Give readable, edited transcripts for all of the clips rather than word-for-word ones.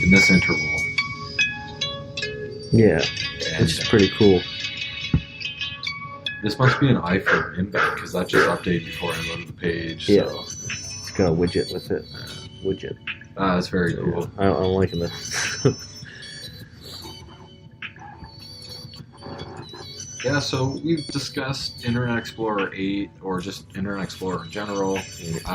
in this interval. Yeah, And, which is pretty cool. This must be an iPhone invite because that just updated before I loaded the page. Yeah. So. It's got a widget with it. Widget. That's very cool. I'm liking this. Yeah, so we've discussed Internet Explorer 8 or just Internet Explorer in general.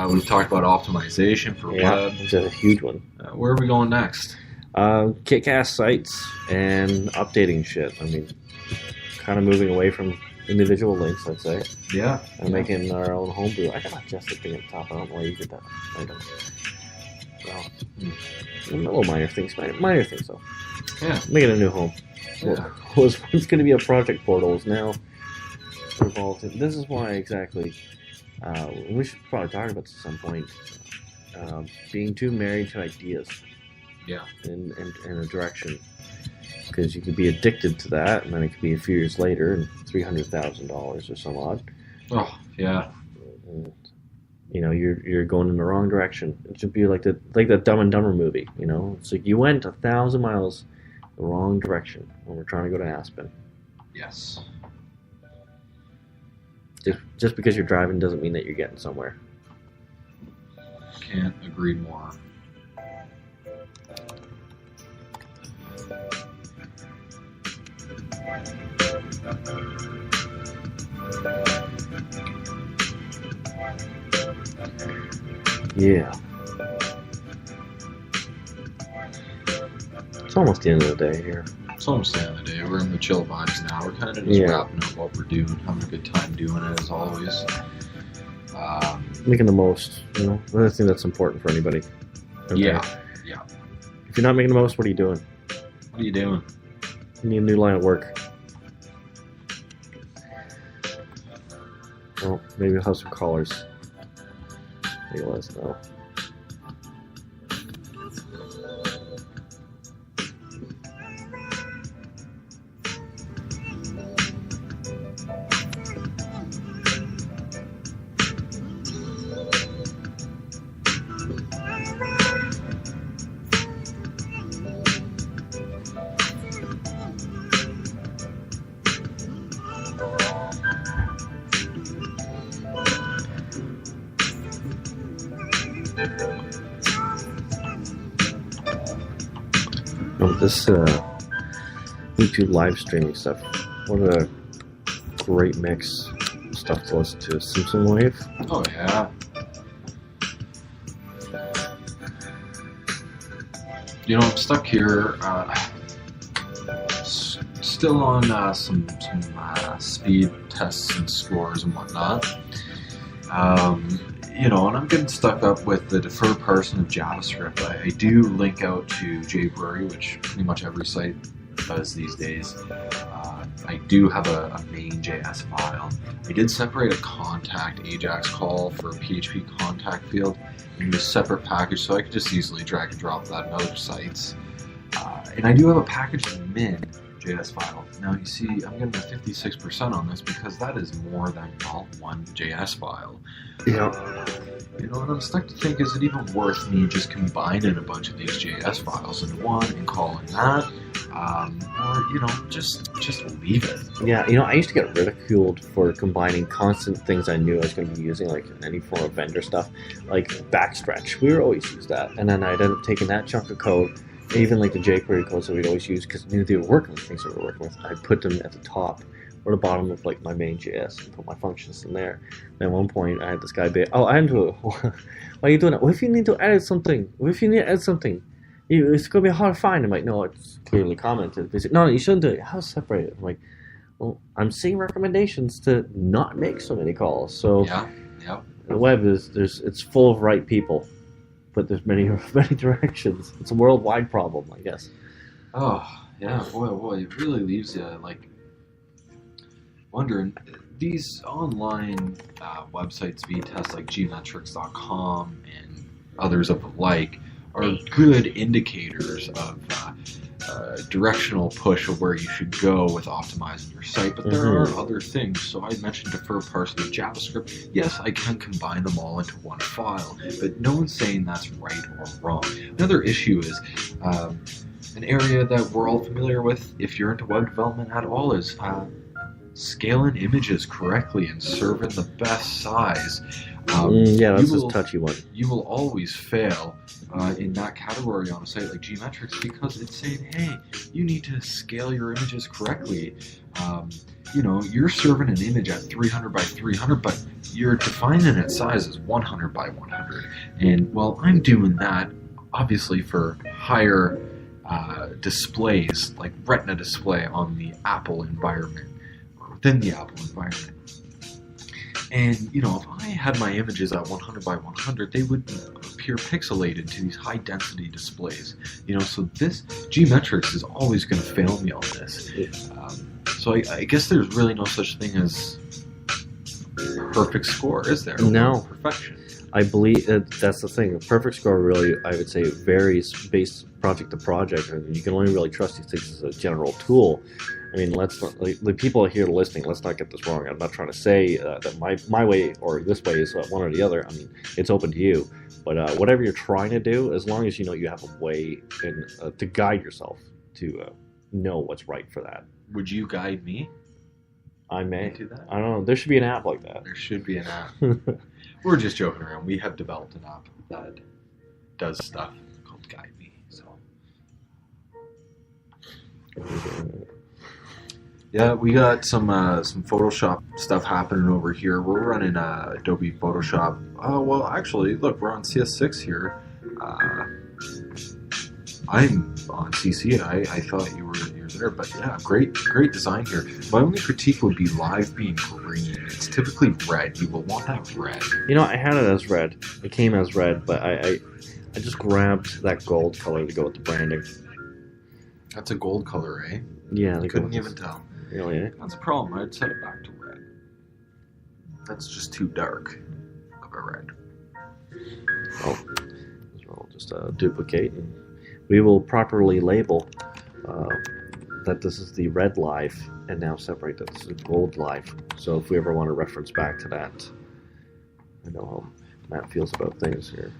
We've talked about optimization for web. It's a huge one. Where are we going next? Kickass sites and updating shit. I mean, kind of moving away from individual links, I'd say. Yeah. And making our own homebrew. I gotta adjust the thing at the top. I don't know why you did that. I don't. Well, little minor things, though. Yeah. Making a new home. Yeah. What was once going to be a project portal is now evolved. This is why exactly. We should probably talk about this at some point. Being too married to ideas. Yeah. In a direction. Because you could be addicted to that, and then it could be a few years later, and $300,000 or some odd. Oh, yeah. And, you're going in the wrong direction. It should be like the Dumb and Dumber movie. It's like you went 1,000 miles the wrong direction when we're trying to go to Aspen. Yes. Just because you're driving doesn't mean that you're getting somewhere. Can't agree more. Yeah. It's almost the end of the day here. It's almost the end of the day. We're in the chill vibes now. We're kind of just wrapping up what we're doing, having a good time doing it as always. Making the most, I think that's important for anybody. Okay. Yeah. If you're not making the most, what are you doing? What are you doing? You need a new line of work. Well, maybe we'll have some callers. Maybe let us know. This YouTube live streaming stuff, what a great mix of stuff to listen to. Simpson Wave. Oh, yeah. I'm stuck here, still on some speed tests and scores and whatnot. And I'm getting stuck up with the deferred parsing of JavaScript. I do link out to jQuery, which pretty much every site does these days. I do have a main.js file. I did separate a contact AJAX call for a PHP contact field into a separate package, so I could just easily drag and drop that in other sites. And I do have a package min.js file. Now you see, I'm getting a 56% on this because that is more than one JS file. And I'm stuck to think, is it even worth me just combining a bunch of these JS files into one and calling that? Or, just leave it. Yeah, I used to get ridiculed for combining constant things I knew I was going to be using, like any form of vendor stuff, like backstretch. We would always use that. And then I'd end up taking that chunk of code, even like the jQuery codes that we'd always use, because I knew they were working with things that we were working with. I'd put them at the top or the bottom of like my main.js and put my functions in there. And at one point, I had this guy why are you doing that? What if you need to edit something? It's going to be hard to find. I'm like, no, it's clearly commented. They said, no, you shouldn't do it. How separate it? I'm like, well, I'm seeing recommendations to not make so many calls. So the web it's full of right people, but there's many directions. It's a worldwide problem, I guess. Oh, yeah, boy, it really leaves you wondering. These online websites, vtests like gmetrics.com and others of the like, are good indicators of directional push of where you should go with optimizing your site, but there are other things. So I mentioned deferred parsing of JavaScript. Yes, I can combine them all into one file, but no one's saying that's right or wrong. Another issue is An area that we're all familiar with, if you're into web development at all, is scaling images correctly and serving the best size. Yeah, that's a touchy one. You will always fail in that category on a site like Gmetrics because it's saying, hey, you need to scale your images correctly. You're serving an image at 300 by 300, but you're defining its size as 100 by 100. And, well, I'm doing that, obviously, for higher displays, like Retina display on the Apple environment, or within the Apple environment. And, if I had my images at 100 by 100, they would appear pixelated to these high-density displays. So this Gmetrics is always going to fail me on this. So I guess there's really no such thing as perfect score, is there? No. Perfection. I believe that's the thing. A perfect score really, I would say, varies based project to project, and you can only really trust these things as a general tool. I mean, let's not, the people here listening, let's not get this wrong. I'm not trying to say that my way or this way is one or the other. I mean, it's open to you. But whatever you're trying to do, as long as you know you have a way to guide yourself to know what's right for that. Would you guide me? I may. Do that? I don't know. There should be an app like that. There should be an app. We're just joking around. We have developed an app that does stuff called Guide Me. So. Yeah, we got some Photoshop stuff happening over here. We're running Adobe Photoshop. Oh, well, actually, look, we're on CS6 here. I'm on CC. I thought you were there, but yeah, great design here. My only critique would be live being green. It's typically red. You will want that red. I had it as red. It came as red, but I just grabbed that gold color to go with the branding. That's a gold color, eh? Yeah, I couldn't even tell. Really, eh? That's a problem. I'd set it back to red. That's just too dark of a red. Oh, we'll just duplicate, and we will properly label that this is the red live, and now separate that this is gold live. So if we ever want to reference back to that, I know how Matt feels about things here.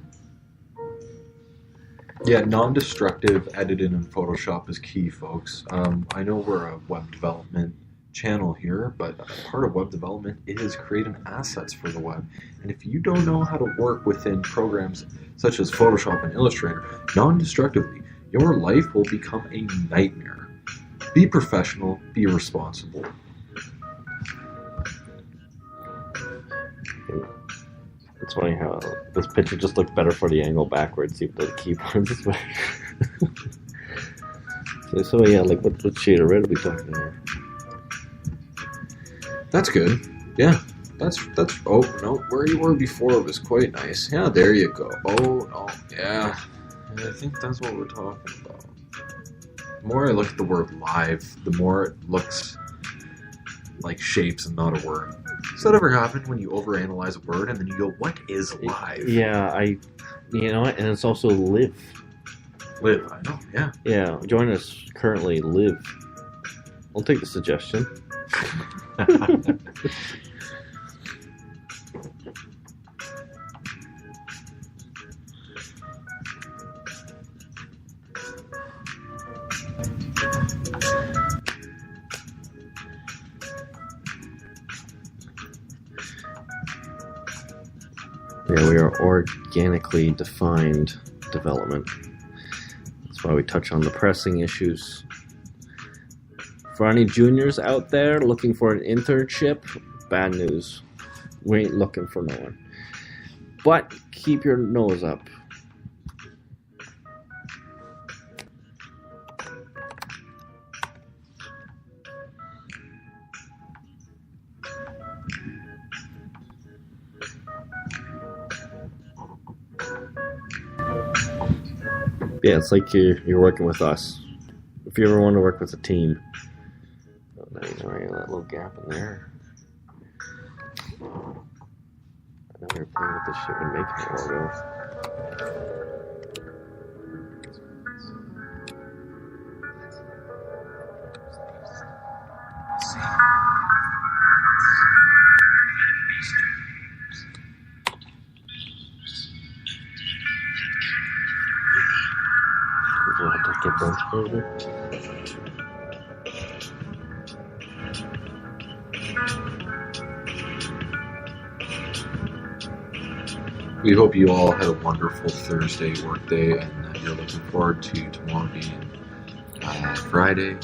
Yeah, non-destructive editing in Photoshop is key, folks. I know we're a web development channel here, but part of web development is creating assets for the web. And if you don't know how to work within programs such as Photoshop and Illustrator non-destructively, your life will become a nightmare. Be professional, be responsible. It's funny how this picture just looked better for the angle backwards, even though the keyboard this way. so yeah, like what shade of red are we talking here? That's good. Yeah, that's. Oh no, where you were before was quite nice. Yeah, there you go. Oh no, yeah. I think that's what we're talking about. The more I look at the word live, the more it looks like shapes and not a word. Does that ever happen when you overanalyze a word and then you go, what is live? Yeah, and it's also live. Live, I know, yeah. Yeah, join us currently, live. I'll take the suggestion. Yeah, we are organically defined development. That's why we touch on the pressing issues. For any juniors out there looking for an internship, bad news. We ain't looking for no one. But keep your nose up. Yeah, it's like you're working with us. If you ever want to work with a team. Oh, now you know that little gap in there. I know we were playing with this shit when making the logo. We'll have to get burnt further. We hope you all had a wonderful Thursday workday and that you're looking forward to tomorrow being Friday.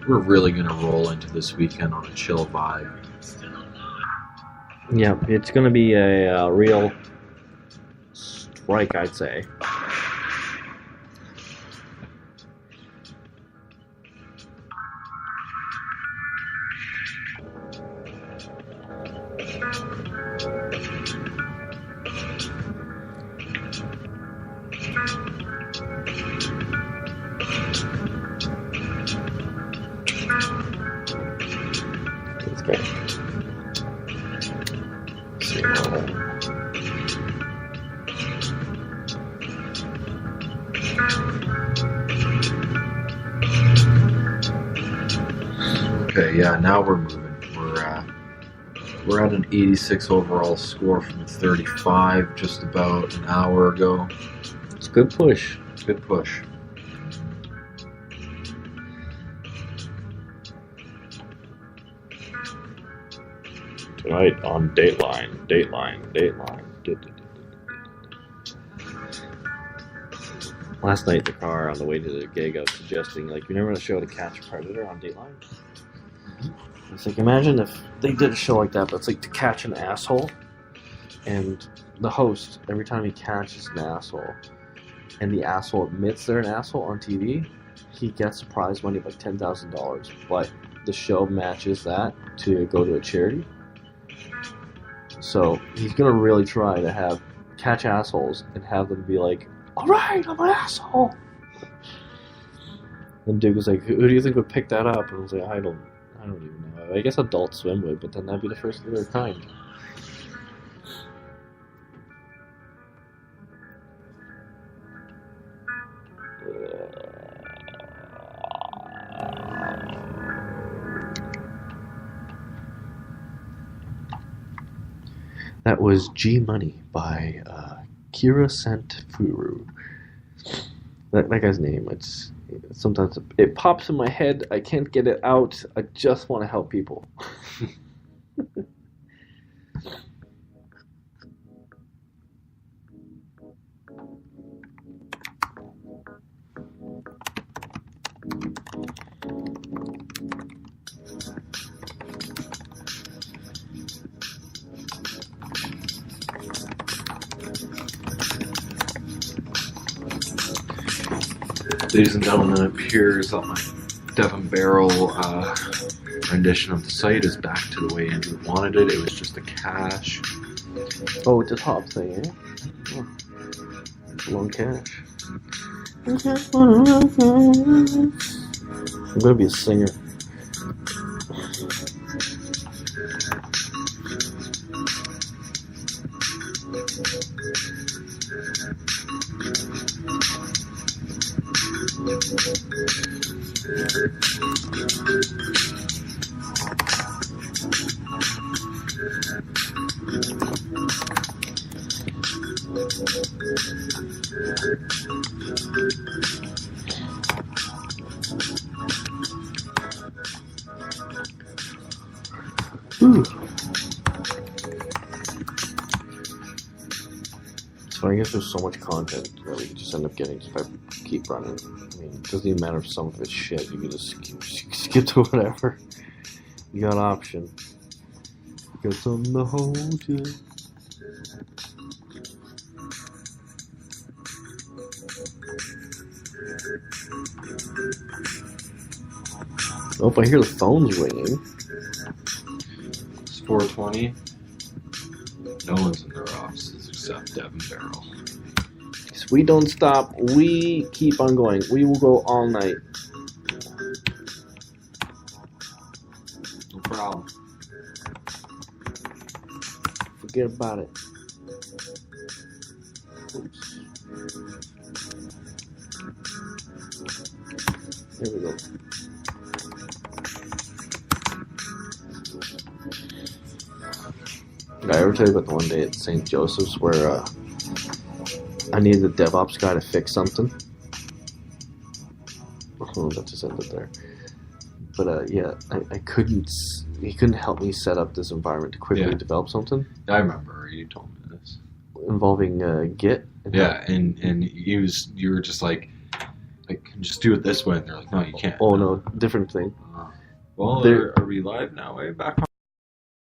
We're really going to roll into this weekend on a chill vibe. Yeah, it's going to be a real strike, I'd say. Okay, yeah, now we're moving. We're at an 86 overall score from 35 just about an hour ago. It's a good push. Good push. Tonight on Dateline. Last night in the car on the way to the gig, I was suggesting, like, you never want to show To Catch a Predator on Dateline? It's like, imagine if they did a show like that, but it's like To Catch an Asshole, and the host, every time he catches an asshole, and the asshole admits they're an asshole on TV, he gets prize money of like $10,000, but the show matches that to go to a charity. So he's gonna really try to catch assholes and have them be like, "All right, I'm an asshole." And Duke was like, "Who do you think would pick that up?" And I was like, "I don't even know. I guess Adult Swim would, but then that'd be the first of their kind." That was G Money by Kira Santfuru. That guy's name. Sometimes it pops in my head. I can't get it out. I just want to help people. Ladies and gentlemen, it appears that my Devon Barrel rendition of the site is back to the way Andrew wanted it. It was just a cache. Oh, it's a top thing, eh? Oh. Long cache. I'm gonna be a singer. So I guess there's so much content that we just end up getting if I keep running. I mean, it doesn't even matter if some of it's shit. You can just skip to whatever. You got option. You got something to hold you. Oh, I hear the phone's ringing. It's 4:20. No one's in their offices except Devon Barrel. So we don't stop. We keep on going. We will go all night. No problem. Forget about it. Oops. There we go. Did I ever tell you about the one day at St. Joseph's where I needed the DevOps guy to fix something? Oh, that just ended there. But yeah, I couldn't. He couldn't help me set up this environment to quickly develop something. I remember you told me this. Involving Git. And you were just like just do it this way. And they're like, no, you can't. Oh no, different thing. Well, are we live now? Back